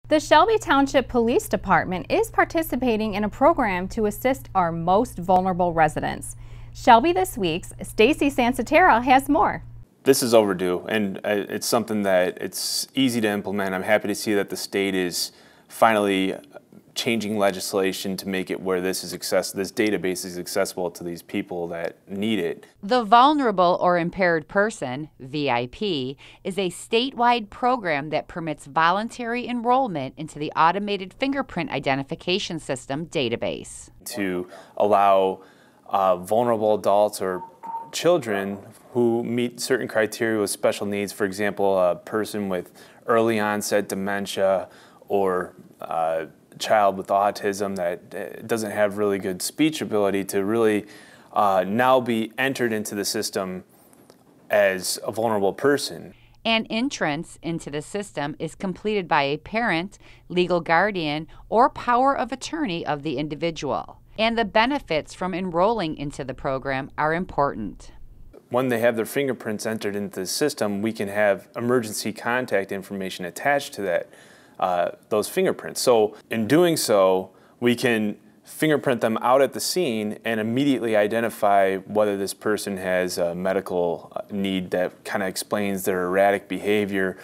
The Shelby Township Police Department is participating in a program to assist our most vulnerable residents. Shelby This Week's Stacy Sansatera has more. This is overdue, and it's something that it's easy to implement. I'm happy to see that the state is finally changing legislation to make it where this database is accessible to these people that need it. The Vulnerable or Impaired Person, VIP, is a statewide program that permits voluntary enrollment into the Automated Fingerprint Identification System database. To allow vulnerable adults or children who meet certain criteria with special needs, for example, a person with early onset dementia or a child with autism that doesn't have really good speech ability, to really now be entered into the system as a vulnerable person. And entrance into the system is completed by a parent, legal guardian, or power of attorney of the individual. And the benefits from enrolling into the program are important. When they have their fingerprints entered into the system, we can have emergency contact information attached to that, those fingerprints. So in doing so, we can fingerprint them out at the scene and immediately identify whether this person has a medical need that kind of explains their erratic behavior,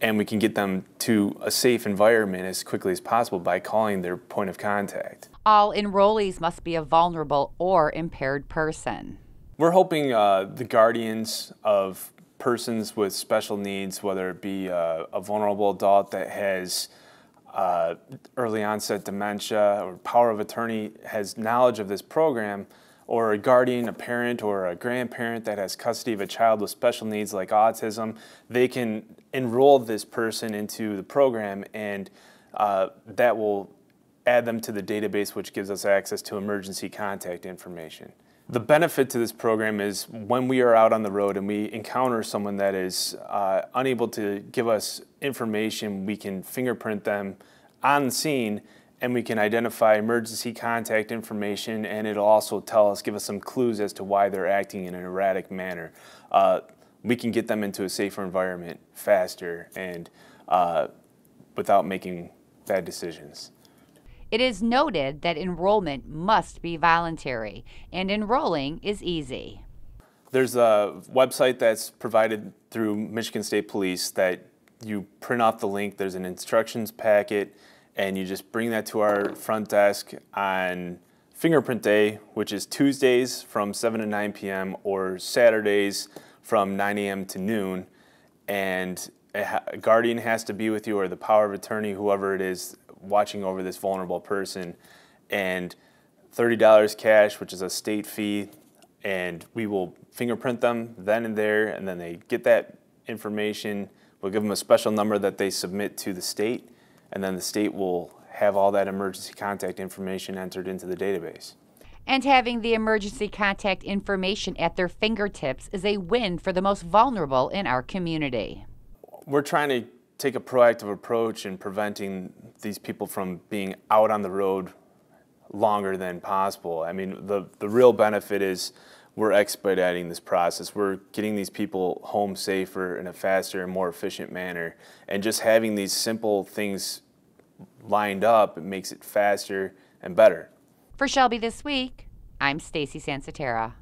and we can get them to a safe environment as quickly as possible by calling their point of contact. All enrollees must be a vulnerable or impaired person. We're hoping the guardians of persons with special needs, whether it be a vulnerable adult that has early onset dementia or power of attorney, has knowledge of this program, or a guardian, a parent, or a grandparent that has custody of a child with special needs like autism, they can enroll this person into the program, and that will add them to the database, which gives us access to emergency contact information. The benefit to this program is when we are out on the road and we encounter someone that is unable to give us information, we can fingerprint them on the scene and we can identify emergency contact information, and it'll also give us some clues as to why they're acting in an erratic manner. We can get them into a safer environment faster and without making bad decisions. It is noted that enrollment must be voluntary, and enrolling is easy. There's a website that's provided through Michigan State Police that you print off the link. There's an instructions packet, and you just bring that to our front desk on Fingerprint Day, which is Tuesdays from 7 to 9 p.m. or Saturdays from 9 a.m. to noon. And a guardian has to be with you, or the power of attorney, whoever it is watching over this vulnerable person, and $30 cash, which is a state fee, and we will fingerprint them then and there, and then they get that information. We'll give them a special number that they submit to the state, and then the state will have all that emergency contact information entered into the database. And having the emergency contact information at their fingertips is a win for the most vulnerable in our community. We're trying to take a proactive approach in preventing these people from being out on the road longer than possible. I mean, the real benefit is we're expediting this process. We're getting these people home safer in a faster and more efficient manner. And just having these simple things lined up, it makes it faster and better. For Shelby This Week, I'm Stacy Sansatera.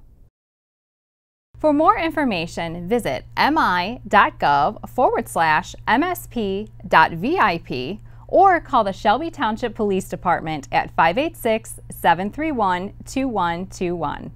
For more information, visit mi.gov/msp.vip or call the Shelby Township Police Department at 586-731-2121.